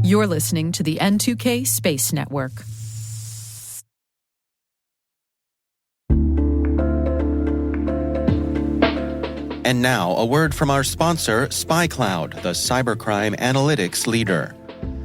You're listening to the N2K Space Network. And now, a word from our sponsor, SpyCloud, the cybercrime analytics leader.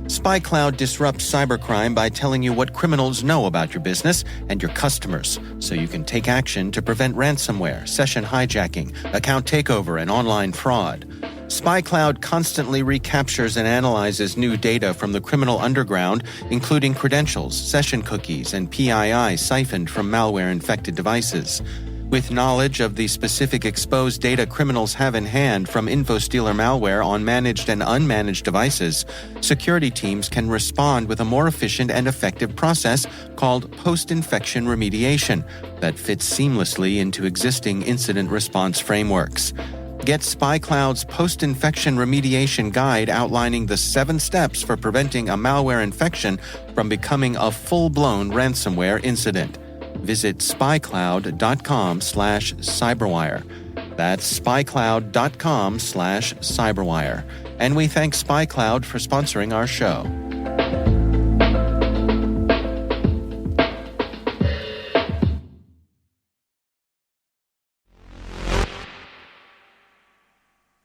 SpyCloud disrupts cybercrime by telling you what criminals know about your business and your customers, so you can take action to prevent ransomware, session hijacking, account takeover, and online fraud. SpyCloud constantly recaptures and analyzes new data from the criminal underground, including credentials, session cookies, and PII siphoned from malware-infected devices. With knowledge of the specific exposed data criminals have in hand from InfoStealer malware on managed and unmanaged devices, security teams can respond with a more efficient and effective process called post-infection remediation that fits seamlessly into existing incident response frameworks. Get SpyCloud's post-infection remediation guide outlining the 7 steps for preventing a malware infection from becoming a full-blown ransomware incident. Visit spycloud.com/cyberwire. That's spycloud.com/cyberwire. And we thank SpyCloud for sponsoring our show.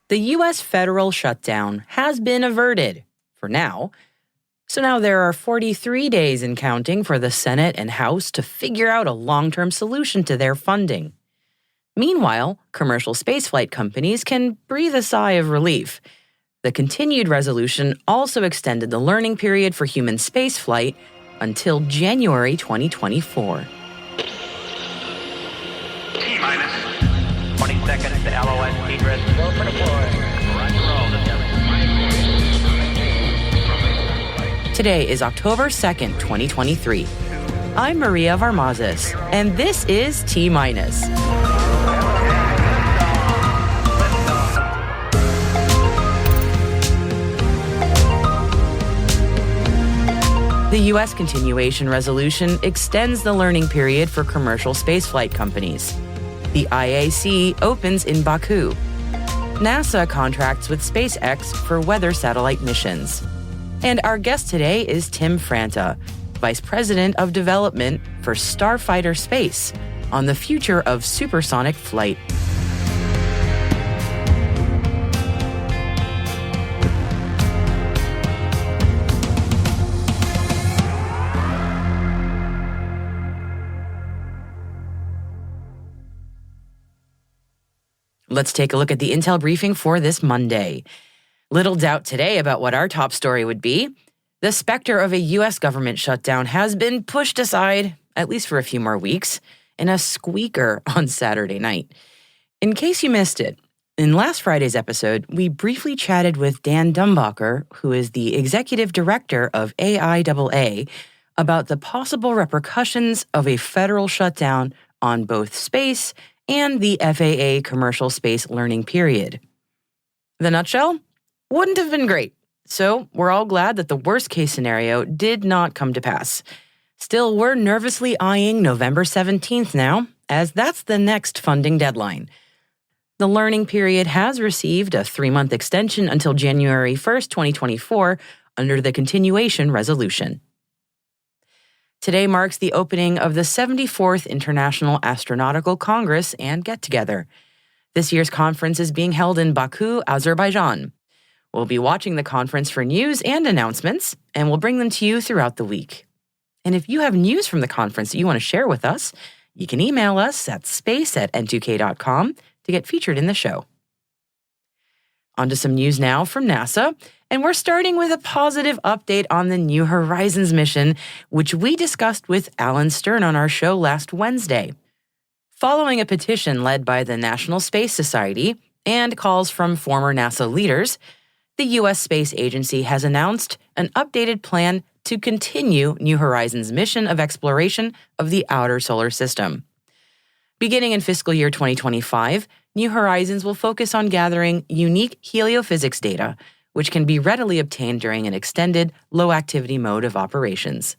The U.S. federal shutdown has been averted, for now. So now there are 43 days and counting for the Senate and House to figure out a long-term solution to their funding. Meanwhile, commercial spaceflight companies can breathe a sigh of relief. The continued resolution also extended the learning period for human spaceflight until January 2024. T-minus 20 seconds to LOS egress. Go for deploy. Today is October 2nd, 2023. I'm Maria Varmazes, and this is T-minus. The U.S. continuation resolution extends the learning period for commercial spaceflight companies. The IAC opens in Baku. NASA contracts with SpaceX for weather satellite missions. And our guest today is Tim Franta, Vice President of Development for Starfighters Space, on the future of supersonic flight. Let's take a look at the intel briefing for this Monday. Little doubt today about what our top story would be. The specter of a U.S. government shutdown has been pushed aside, at least for a few more weeks, in a squeaker on Saturday night. In case you missed it, in last Friday's episode, we briefly chatted with Dan Dumbacher, who is the executive director of AIAA, about the possible repercussions of a federal shutdown on both space and the FAA commercial space learning period. The nutshell? Wouldn't have been great. So we're all glad that the worst-case scenario did not come to pass. Still, we're nervously eyeing November 17th now, as that's the next funding deadline. The learning period has received a 3-month extension until January 1st, 2024, under the continuation resolution. Today marks the opening of the 74th International Astronautical Congress and get-together. This year's conference is being held in Baku, Azerbaijan. We'll be watching the conference for news and announcements, and we'll bring them to you throughout the week. And if you have news from the conference that you want to share with us, you can email us at space@n2k.com to get featured in the show. On to some news now from NASA, and we're starting with a positive update on the New Horizons mission, which we discussed with Alan Stern on our show last Wednesday. Following a petition led by the National Space Society and calls from former NASA leaders, the U.S. Space Agency has announced an updated plan to continue New Horizons' mission of exploration of the outer solar system. Beginning in fiscal year 2025, New Horizons will focus on gathering unique heliophysics data, which can be readily obtained during an extended, low-activity mode of operations.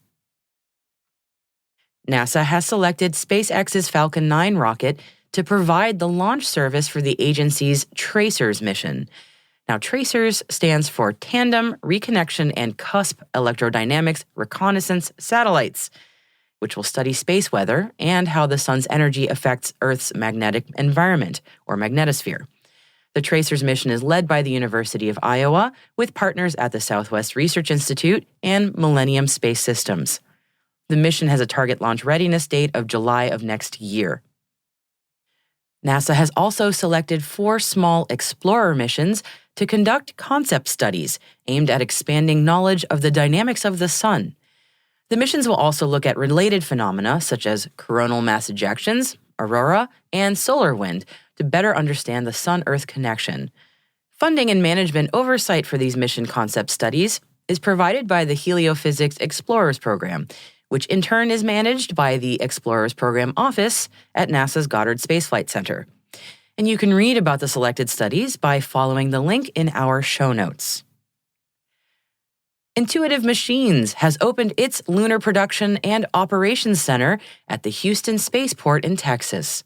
NASA has selected SpaceX's Falcon 9 rocket to provide the launch service for the agency's TRACERS mission. Now, TRACERS stands for Tandem, Reconnection, and Cusp Electrodynamics Reconnaissance Satellites, which will study space weather and how the sun's energy affects Earth's magnetic environment, or magnetosphere. The TRACERS mission is led by the University of Iowa, with partners at the Southwest Research Institute and Millennium Space Systems. The mission has a target launch readiness date of July of next year. NASA has also selected 4 small Explorer missions to conduct concept studies aimed at expanding knowledge of the dynamics of the sun. The missions will also look at related phenomena such as coronal mass ejections, aurora, and solar wind to better understand the Sun-Earth connection. Funding and management oversight for these mission concept studies is provided by the Heliophysics Explorers Program, which in turn is managed by the Explorers Program Office at NASA's Goddard Space Flight Center. And you can read about the selected studies by following the link in our show notes. Intuitive Machines has opened its Lunar Production and Operations Center at the Houston Spaceport in Texas.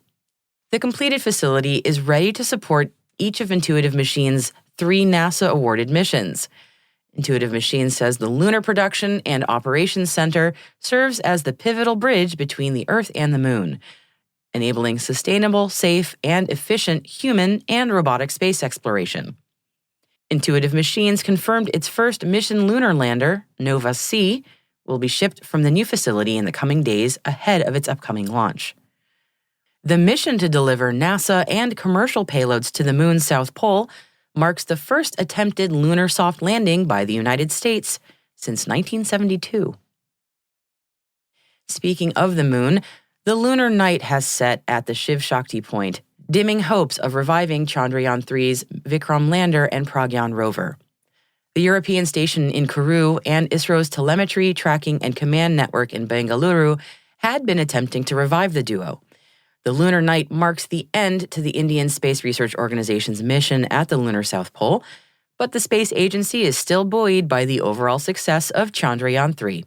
The completed facility is ready to support each of Intuitive Machines' 3 NASA-awarded missions. Intuitive Machines says the Lunar Production and Operations Center serves as the pivotal bridge between the Earth and the Moon, enabling sustainable, safe, and efficient human and robotic space exploration. Intuitive Machines confirmed its first mission lunar lander, Nova-C, will be shipped from the new facility in the coming days ahead of its upcoming launch. The mission to deliver NASA and commercial payloads to the Moon's South Pole marks the first attempted lunar soft landing by the United States since 1972. Speaking of the Moon, the lunar night has set at the Shiv Shakti point, dimming hopes of reviving Chandrayaan-3's Vikram lander and Pragyan rover. The European station in Kourou and ISRO's telemetry, tracking, and command network in Bengaluru had been attempting to revive the duo. The lunar night marks the end to the Indian Space Research Organization's mission at the lunar South Pole, but the space agency is still buoyed by the overall success of Chandrayaan-3.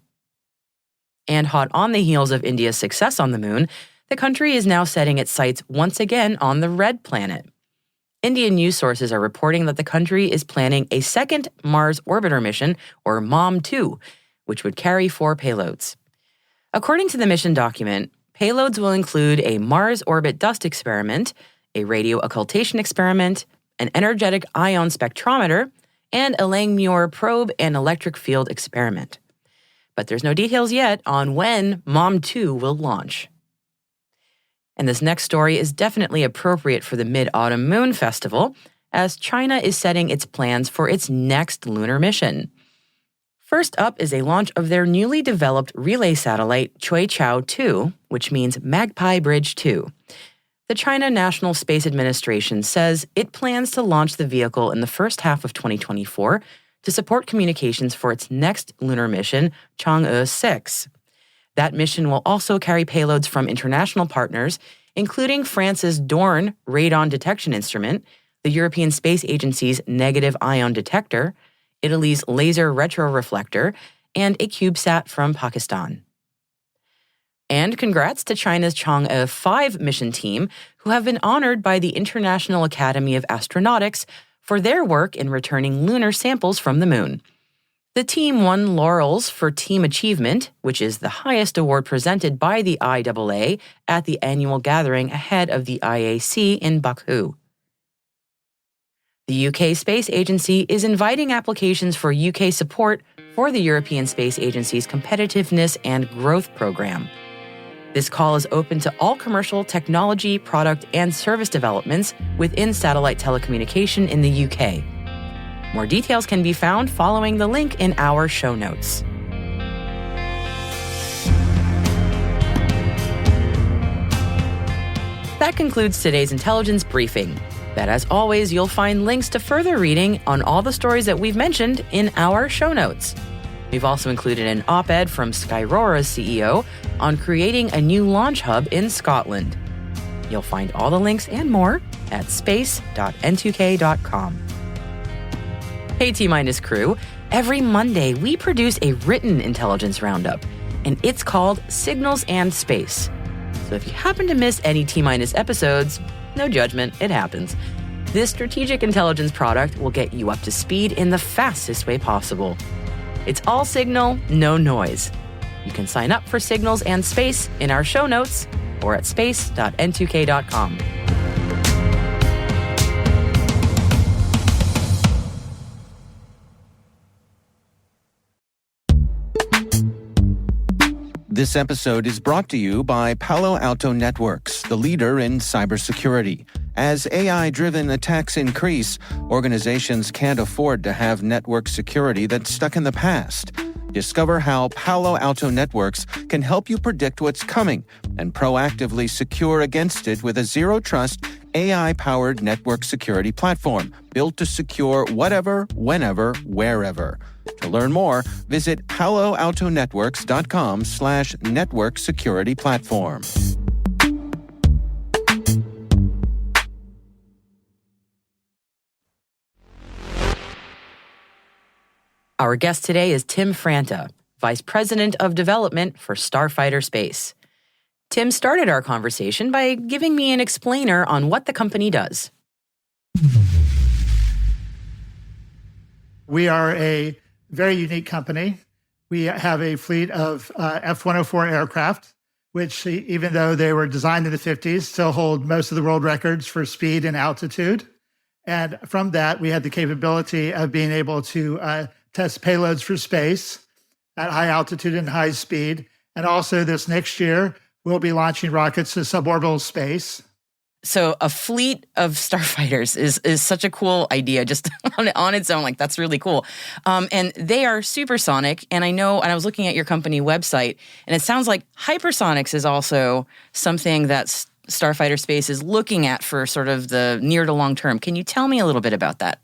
And hot on the heels of India's success on the Moon, the country is now setting its sights once again on the red planet. Indian news sources are reporting that the country is planning a second Mars orbiter mission, or MOM-2, which would carry 4 payloads. According to the mission document, payloads will include a Mars orbit dust experiment, a radio occultation experiment, an energetic ion spectrometer, and a Langmuir probe and electric field experiment. But there's no details yet on when MOM-2 will launch. And this next story is definitely appropriate for the Mid-Autumn Moon Festival, as China is setting its plans for its next lunar mission. First up is a launch of their newly developed relay satellite Chuiqiao-2, which means Magpie Bridge 2. The China National Space Administration says it plans to launch the vehicle in the first half of 2024 to support communications for its next lunar mission, Chang'e 6. That mission will also carry payloads from international partners, including France's Dorn radon detection instrument, the European Space Agency's negative ion detector, Italy's laser retroreflector, and a CubeSat from Pakistan. And congrats to China's Chang'e 5 mission team, who have been honored by the International Academy of Astronautics for their work in returning lunar samples from the Moon. The team won laurels for team achievement, which is the highest award presented by the IAA at the annual gathering ahead of the IAC in Baku. The UK Space Agency is inviting applications for UK support for the European Space Agency's Competitiveness and Growth Program. This call is open to all commercial technology, product, and service developments within satellite telecommunication in the UK. More details can be found following the link in our show notes. That concludes today's intelligence briefing. But as always, you'll find links to further reading on all the stories that we've mentioned in our show notes. We've also included an op-ed from Skyrora's CEO on creating a new launch hub in Scotland. You'll find all the links and more at space.n2k.com. Hey T-Minus crew, every Monday we produce a written intelligence roundup, and it's called Signals and Space. So if you happen to miss any T-Minus episodes, no judgment, it happens. This strategic intelligence product will get you up to speed in the fastest way possible. It's all signal, no noise. You can sign up for Signals and Space in our show notes or at space.n2k.com. This episode is brought to you by Palo Alto Networks, the leader in cybersecurity. As AI-driven attacks increase, organizations can't afford to have network security that's stuck in the past. Discover how Palo Alto Networks can help you predict what's coming and proactively secure against it with a zero-trust, AI-powered network security platform built to secure whatever, whenever, wherever. To learn more, visit paloaltonetworks.com/network security platform. Our guest today is Tim Franta, Vice President of Development for Starfighters Space. Tim started our conversation by giving me an explainer on what the company does. We are a very unique company. We have a fleet of F-104 aircraft, which, even though they were designed in the 50s, still hold most of the world records for speed and altitude. And from that, we had the capability of being able to test payloads for space at high altitude and high speed. And also this next year, we'll be launching rockets to suborbital space. So a fleet of starfighters is such a cool idea just on its own. Like, that's really cool. And they are supersonic. And I know, and I was looking at your company website, and it sounds like hypersonics is also something that Starfighter Space is looking at for sort of the near to long term. Can you tell me a little bit about that?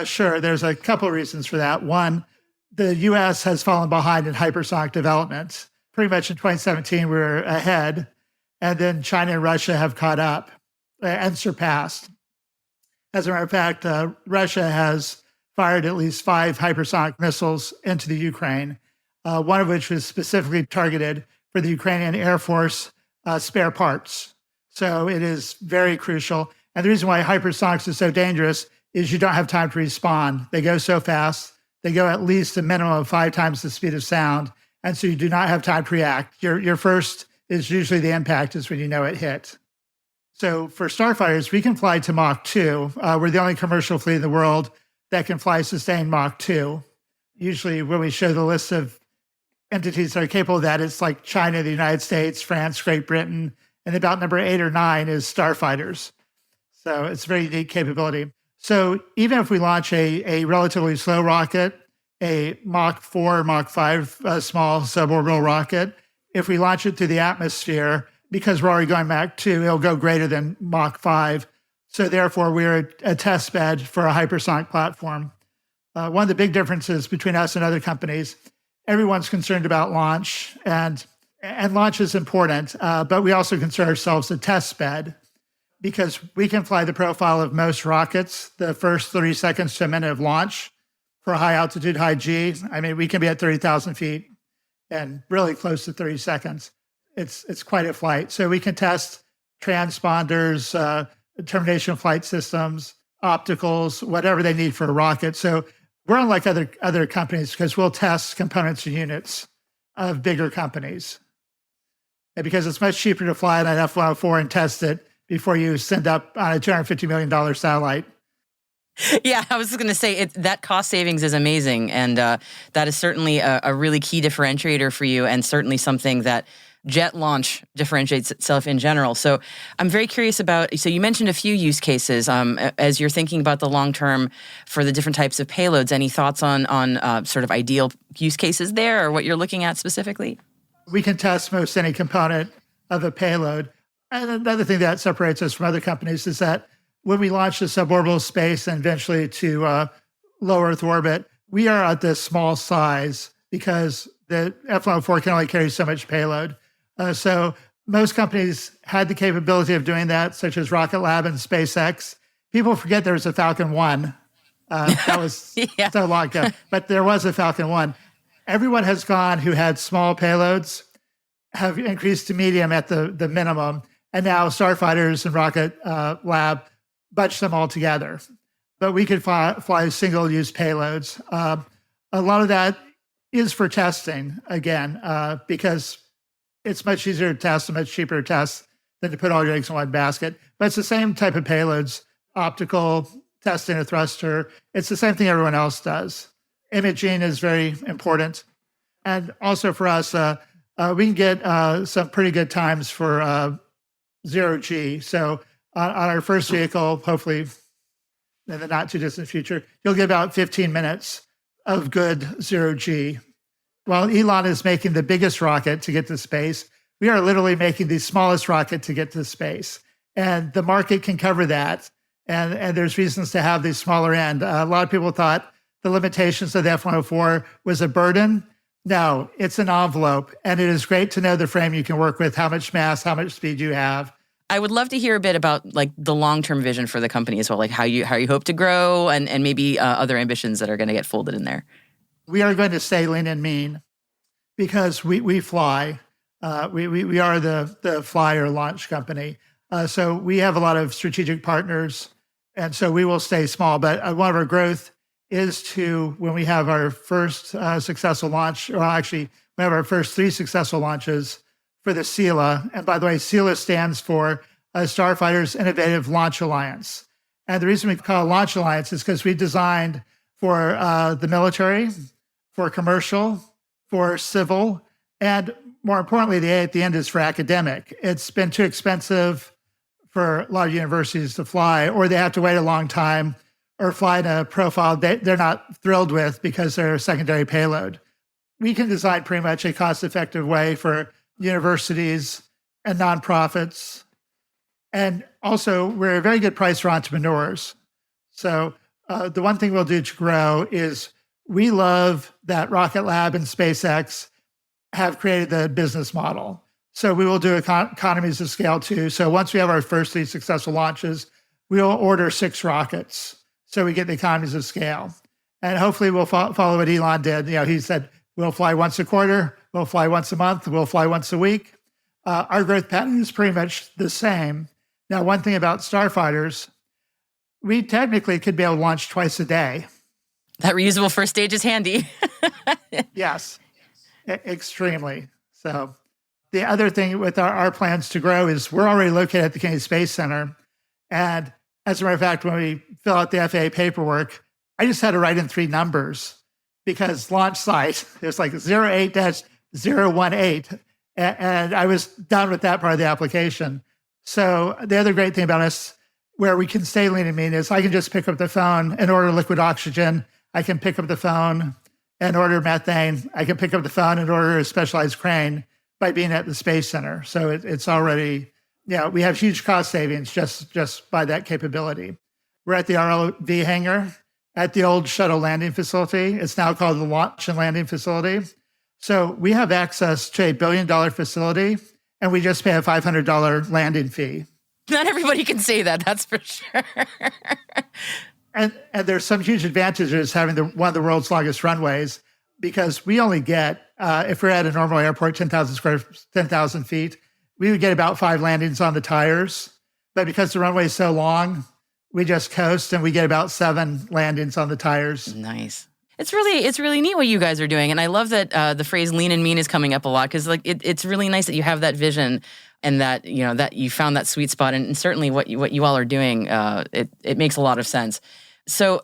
Sure. There's a couple of reasons for that. One, the U.S. has fallen behind in hypersonic development. Pretty much in 2017, we were ahead. And then China and Russia have caught up and surpassed. As a matter of fact, Russia has fired at least 5 hypersonic missiles into the Ukraine, one of which was specifically targeted for the Ukrainian Air Force spare parts. So it is very crucial. And the reason why hypersonics is so dangerous is you don't have time to respond. They go so fast. They go at least a minimum of 5 times the speed of sound. And so you do not have time to react. Your first is usually the impact is when you know it hit. So for starfighters, we can fly to Mach 2. We're the only commercial fleet in the world that can fly sustained Mach 2. Usually when we show the list of entities that are capable of that, it's like China, the United States, France, Great Britain, and about number 8 or 9 is starfighters. So it's a very unique capability. So even if we launch a relatively slow rocket, a Mach 4, Mach 5 small suborbital rocket, if we launch it through the atmosphere, because we're already going Mach 2, it'll go greater than Mach 5. So therefore, we're a test bed for a hypersonic platform. One of the big differences between us and other companies, everyone's concerned about launch, and launch is important, but we also consider ourselves a test bed because we can fly the profile of most rockets the first 30 seconds to a minute of launch for high altitude, high G. I mean, we can be at 30,000 feet and really close to 30 seconds. It's quite a flight. So we can test transponders, termination flight systems, opticals, whatever they need for a rocket. So we're unlike other companies because we'll test components and units of bigger companies. And because it's much cheaper to fly on an F-104 and test it before you send up on a $250 million satellite. Yeah, I was just going to say that cost savings is amazing. And that is certainly a really key differentiator for you, and certainly something that jet launch differentiates itself in general. So I'm very curious about, so you mentioned a few use cases as you're thinking about the long term for the different types of payloads. Any thoughts on sort of ideal use cases there or what you're looking at specifically? We can test most any component of a payload. And another thing that separates us from other companies is that when we launch to suborbital space and eventually to low Earth orbit, we are at this small size because the F-104 can only carry so much payload. So most companies had the capability of doing that, such as Rocket Lab and SpaceX. People forget there was a Falcon 1. That was so long ago. But there was a Falcon 1. Everyone has gone who had small payloads, have increased to medium at the minimum. And now Starfighters and Rocket Lab bunch them all together. But we could fly single-use payloads. A lot of that is for testing, again, because it's much easier to test and much cheaper to test than to put all your eggs in one basket. But it's the same type of payloads, optical, testing a thruster. It's the same thing everyone else does. Imaging is very important. And also for us, we can get some pretty good times for zero-G. So on our first vehicle, hopefully in the not too distant future, you'll get about 15 minutes of good zero-G. While Elon is making the biggest rocket to get to space, we are literally making the smallest rocket to get to space. And the market can cover that. And there's reasons to have the smaller end. A lot of people thought the limitations of the F-104 was a burden. No, it's an envelope. And it is great to know the frame you can work with, how much mass, how much speed you have. I would love to hear a bit about like the long-term vision for the company as well, like how you hope to grow and maybe other ambitions that are going to get folded in there. We are going to stay lean and mean because we fly. We are the flyer launch company. So we have a lot of strategic partners, and so we will stay small. But one of our growth is to, when we have our first successful launch, or actually we have our first 3 successful launches for the SELA. And by the way, SELA stands for Starfighters Innovative Launch Alliance. And the reason we call it Launch Alliance is because we designed for the military, for commercial, for civil, and more importantly, the A at the end is for academic. It's been too expensive for a lot of universities to fly, or they have to wait a long time, or fly in a profile they're not thrilled with because they're a secondary payload. We can design pretty much a cost-effective way for universities and nonprofits. And also, we're a very good price for entrepreneurs. So the one thing we'll do to grow is we love that Rocket Lab and SpaceX have created the business model. So we will do economies of scale too. So once we have our first 3 successful launches, we'll order 6 rockets. So we get the economies of scale. And hopefully we'll follow what Elon did. You know, he said, we'll fly once a quarter, we'll fly once a month, we'll fly once a week. Our growth pattern is pretty much the same. Now, one thing about Starfighters, we technically could be able to launch twice a day. That reusable first stage is handy. Yes, extremely. So the other thing with our plans to grow is we're already located at the Kennedy Space Center. And as a matter of fact, when we fill out the FAA paperwork, I just had to write in 3 numbers because launch site, there's like 08-018. And I was done with that part of the application. So the other great thing about us, where we can stay lean and mean, is I can just pick up the phone and order liquid oxygen. I can pick up the phone and order methane. I can pick up the phone and order a specialized crane by being at the Space Center. So it's already, we have huge cost savings just by that capability. We're at the ROV hangar at the old shuttle landing facility. It's now called the Launch and Landing Facility. So we have access to $1 billion facility, and we just pay a $500 landing fee. Not everybody can say that, that's for sure. And there's some huge advantages having one of the world's longest runways, because we only get, if we're at a normal airport, 10,000 feet, we would get about 5 landings on the tires. But because the runway is so long, we just coast and we get about 7 landings on the tires. Nice. It's really neat what you guys are doing. And I love that the phrase lean and mean is coming up a lot, because like it's really nice that you have that vision and that, that you found that sweet spot. And certainly what you all are doing, it makes a lot of sense. So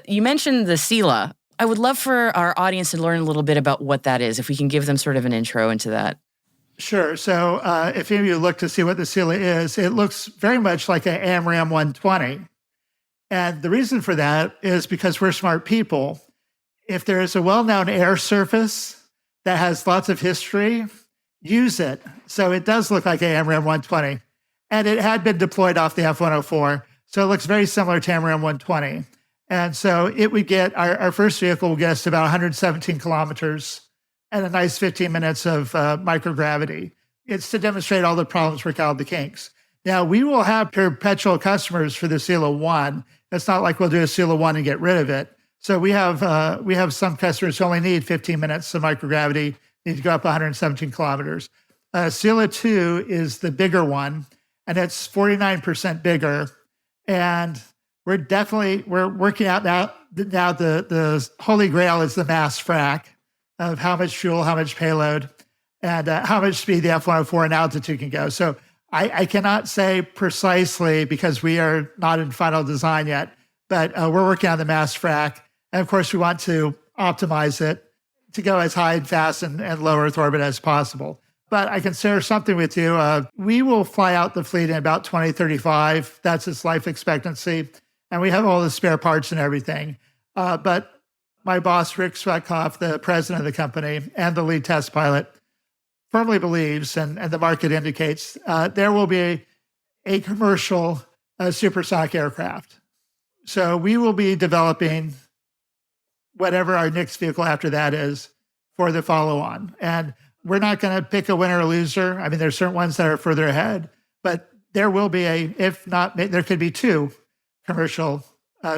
you mentioned the SELA. I would love for our audience to learn a little bit about what that is, if we can give them sort of an intro into that. Sure. So if any of you look to see what the SELA is, it looks very much like an AMRAAM 120. And the reason for that is because we're smart people. If there is a well-known air surface that has lots of history, use it. So it does look like an AMRAAM 120. And it had been deployed off the F-104. So it looks very similar to AMRAAM 120. And so it would get, our first vehicle will get us to about 117 kilometers and a nice 15 minutes of microgravity. It's to demonstrate all the problems, work out the kinks. Now, we will have perpetual customers for the SELA 1. It's not like we'll do a SELA 1 and get rid of it. So we have some customers who only need 15 minutes of microgravity, need to go up 117 kilometers. SELA 2 is the bigger one, and it's 49% bigger. And we're working out now the holy grail is the mass frac of how much fuel, how much payload, and how much speed the F-104 and altitude can go. So I cannot say precisely because we are not in final design yet, but we're working on the mass frac. And of course, we want to optimize it to go as high and fast and low Earth orbit as possible. But I can share something with you. We will fly out the fleet in about 2035. That's its life expectancy. And we have all the spare parts and everything. But my boss, Rick Swetkoff, the president of the company and the lead test pilot, firmly believes, and the market indicates, there will be a commercial supersonic aircraft. So we will be developing whatever our next vehicle after that is for the follow-on. And we're not going to pick a winner or loser. I mean, there's certain ones that are further ahead, but there will be if not, there could be 2 commercial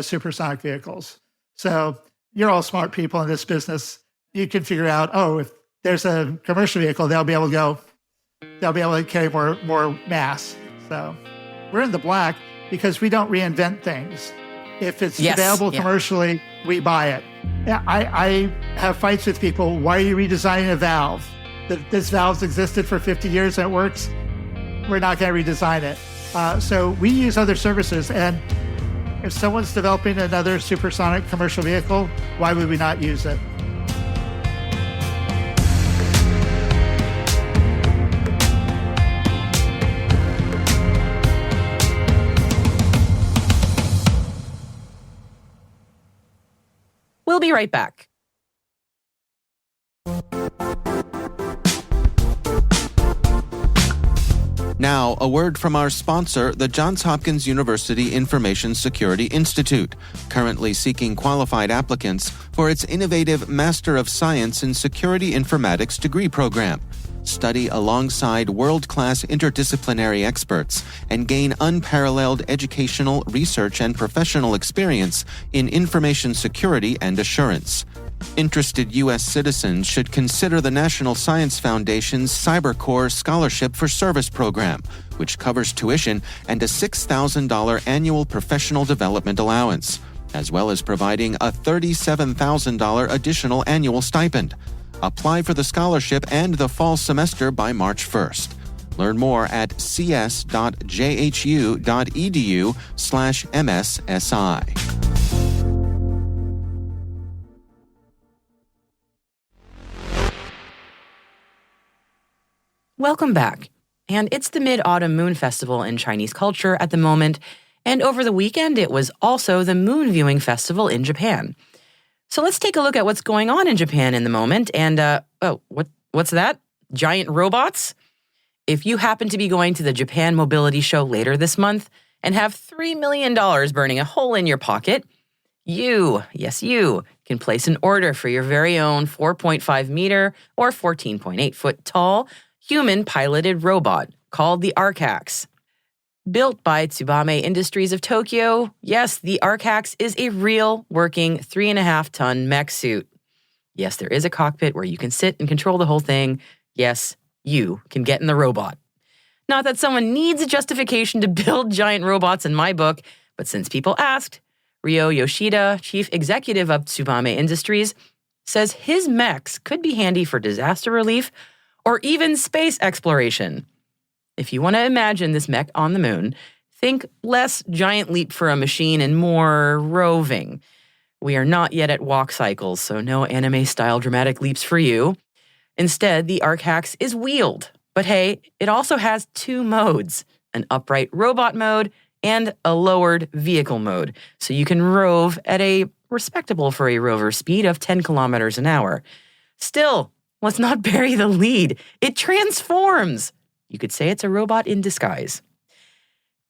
supersonic vehicles. So you're all smart people in this business. You can figure out, if there's a commercial vehicle, they'll be able to carry more mass. So we're in the black because we don't reinvent things. If it's available commercially, we buy it. I have fights with people. Why are you redesigning a valve? This valve's existed for 50 years and it works. We're not going to redesign it. So we use other services. And if someone's developing another supersonic commercial vehicle, why would we not use it? We'll be right back. Now, a word from our sponsor, the Johns Hopkins University Information Security Institute, currently seeking qualified applicants for its innovative Master of Science in Security Informatics degree program. Study alongside world-class interdisciplinary experts and gain unparalleled educational, research, and professional experience in information security and assurance. Interested U.S. citizens should consider the National Science Foundation's CyberCore Scholarship for Service program, which covers tuition and a $6,000 annual professional development allowance, as well as providing a $37,000 additional annual stipend. Apply for the scholarship and the fall semester by March 1st. Learn more at cs.jhu.edu/MSSI. Welcome back. And it's the Mid-Autumn Moon Festival in Chinese culture at the moment, and over the weekend it was also the Moon Viewing Festival in Japan. So let's take a look at what's going on in Japan in the moment. And, what's that? Giant robots? If you happen to be going to the Japan Mobility Show later this month and have $3 million burning a hole in your pocket, you can place an order for your very own 4.5 meter or 14.8 foot tall human-piloted robot called the Arcax. Built by Tsubame Industries of Tokyo, yes, the Arcax is a real working 3.5-ton mech suit. Yes, there is a cockpit where you can sit and control the whole thing. Yes, you can get in the robot. Not that someone needs a justification to build giant robots in my book, but since people asked, Ryo Yoshida, chief executive of Tsubame Industries, says his mechs could be handy for disaster relief or even space exploration. If you want to imagine this mech on the moon, think less giant leap for a machine and more roving. We are not yet at walk cycles, so no anime-style dramatic leaps for you. Instead, the Arcax is wheeled. But hey, it also has 2 modes, an upright robot mode and a lowered vehicle mode, so you can rove at a respectable for a rover speed of 10 kilometers an hour. Still, let's not bury the lead. It transforms. You could say it's a robot in disguise.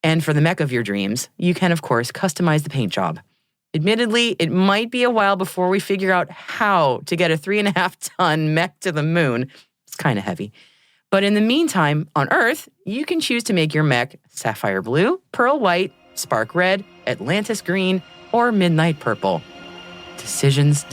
And for the mech of your dreams, you can, of course, customize the paint job. Admittedly, it might be a while before we figure out how to get a 3.5-ton mech to the moon. It's kind of heavy. But in the meantime, on Earth, you can choose to make your mech sapphire blue, pearl white, spark red, Atlantis green, or midnight purple. Decisions.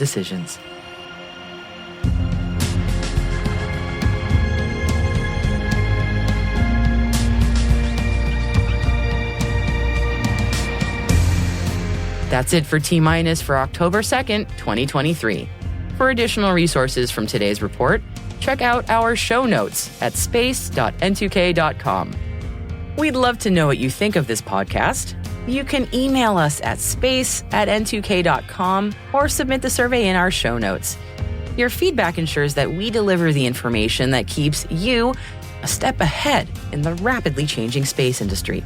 That's it for T-Minus for October 2nd, 2023. For additional resources from today's report, check out our show notes at space.n2k.com. We'd love to know what you think of this podcast. You can email us at space@n2k.com or submit the survey in our show notes. Your feedback ensures that we deliver the information that keeps you a step ahead in the rapidly changing space industry.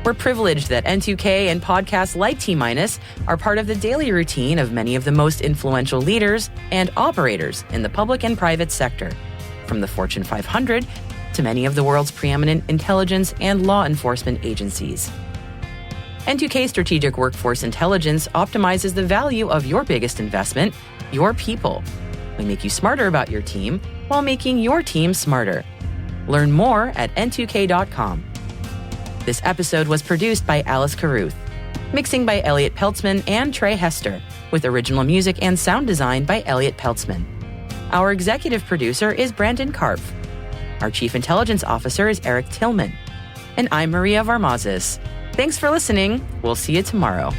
We're privileged that N2K and podcasts like T-Minus are part of the daily routine of many of the most influential leaders and operators in the public and private sector, from the Fortune 500 to many of the world's preeminent intelligence and law enforcement agencies. N2K Strategic Workforce Intelligence optimizes the value of your biggest investment, your people. We make you smarter about your team while making your team smarter. Learn more at n2k.com. This episode was produced by Alice Carruth, mixing by Elliot Peltzman and Trey Hester, with original music and sound design by Elliot Peltzman. Our executive producer is Brandon Karpf. Our chief intelligence officer is Eric Tillman. And I'm Maria Varmazis. Thanks for listening. We'll see you tomorrow.